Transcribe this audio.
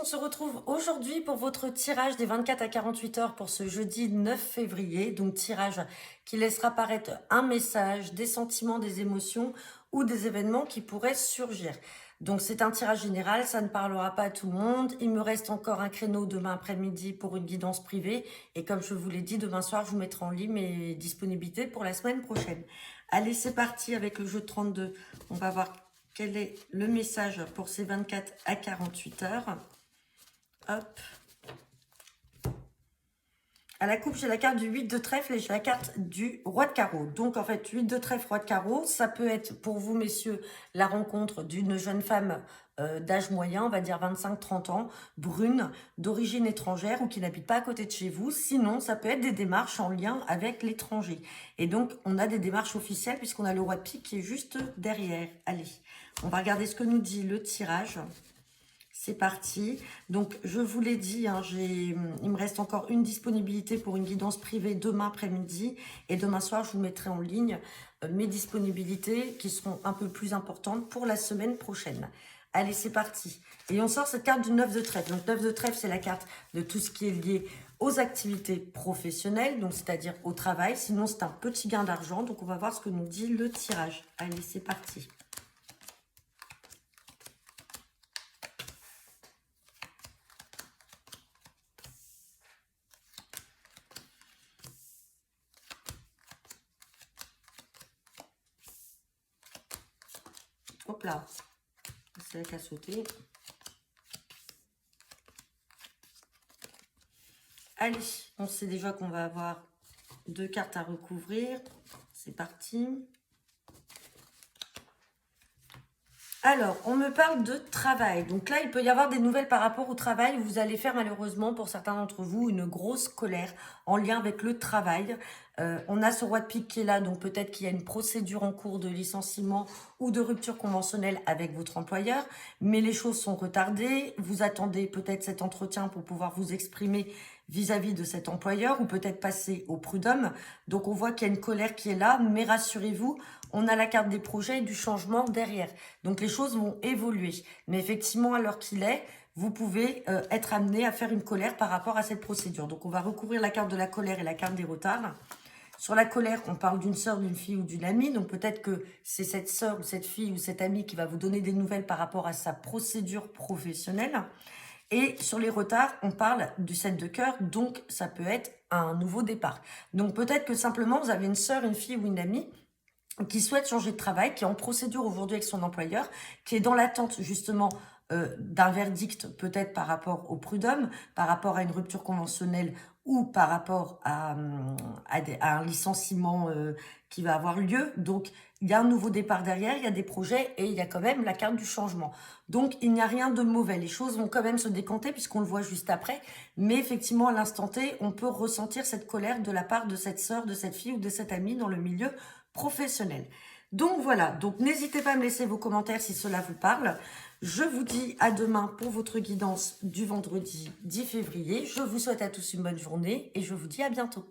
on se retrouve aujourd'hui pour votre tirage des 24 à 48 heures pour ce jeudi 9 février. Donc tirage qui laissera paraître un message, des sentiments, des émotions ou des événements qui pourraient surgir. Donc c'est un tirage général, ça ne parlera pas à tout le monde. Il me reste encore un créneau demain après-midi pour une guidance privée. Et comme je vous l'ai dit, demain soir, je vous mettrai en ligne mes disponibilités pour la semaine prochaine. Allez, c'est parti avec le jeu de 32. On va voir quel est le message pour ces 24 à 48 heures. Hop. À la coupe, j'ai la carte du 8 de trèfle et j'ai la carte du roi de carreau. Donc, en fait, 8 de trèfle, roi de carreau, ça peut être pour vous, messieurs, la rencontre d'une jeune femme d'âge moyen, on va dire 25-30 ans, brune, d'origine étrangère ou qui n'habite pas à côté de chez vous. Sinon, ça peut être des démarches en lien avec l'étranger. Et donc, on a des démarches officielles puisqu'on a le roi de pique qui est juste derrière. Allez, on va regarder ce que nous dit le tirage. C'est parti. Donc, je vous l'ai dit, hein, il me reste encore une disponibilité pour une guidance privée demain après-midi. Et demain soir, je vous mettrai en ligne mes disponibilités qui seront un peu plus importantes pour la semaine prochaine. Allez, c'est parti. Et on sort cette carte du 9 de trèfle. Donc, 9 de trèfle, c'est la carte de tout ce qui est lié aux activités professionnelles, donc c'est-à-dire au travail. Sinon, c'est un petit gain d'argent. Donc, on va voir ce que nous dit le tirage. Allez, c'est parti. Hop là, c'est la qu'à sauter. Allez, on sait déjà qu'on va avoir 2 cartes à recouvrir. C'est parti. Alors, on me parle de travail. Donc là, il peut y avoir des nouvelles par rapport au travail. Vous allez faire malheureusement, pour certains d'entre vous, une grosse colère en lien avec le travail. On a ce roi de pique qui est là, donc peut-être qu'il y a une procédure en cours de licenciement ou de rupture conventionnelle avec votre employeur. Mais les choses sont retardées. Vous attendez peut-être cet entretien pour pouvoir vous exprimer vis-à-vis de cet employeur ou peut-être passer au prud'homme. Donc on voit qu'il y a une colère qui est là, mais rassurez-vous, on a la carte des projets et du changement derrière. Donc les choses vont évoluer. Mais effectivement, à l'heure qu'il est, vous pouvez être amené à faire une colère par rapport à cette procédure. Donc on va recouvrir la carte de la colère et la carte des retards. Sur la colère, on parle d'une sœur, d'une fille ou d'une amie. Donc peut-être que c'est cette sœur ou cette fille ou cette amie qui va vous donner des nouvelles par rapport à sa procédure professionnelle. Et sur les retards, on parle du 7 de cœur, donc ça peut être un nouveau départ. Donc peut-être que simplement vous avez une sœur, une fille ou une amie qui souhaite changer de travail, qui est en procédure aujourd'hui avec son employeur, qui est dans l'attente justement d'un verdict peut-être par rapport au prud'homme, par rapport à une rupture conventionnelle ou par rapport à un licenciement qui va avoir lieu. Donc, il y a un nouveau départ derrière, il y a des projets et il y a quand même la carte du changement. Donc, il n'y a rien de mauvais. Les choses vont quand même se décanter puisqu'on le voit juste après. Mais effectivement, à l'instant T, on peut ressentir cette colère de la part de cette sœur, de cette fille ou de cette amie dans le milieu professionnel. Donc voilà, donc n'hésitez pas à me laisser vos commentaires si cela vous parle. Je vous dis à demain pour votre guidance du vendredi 10 février. Je vous souhaite à tous une bonne journée et je vous dis à bientôt.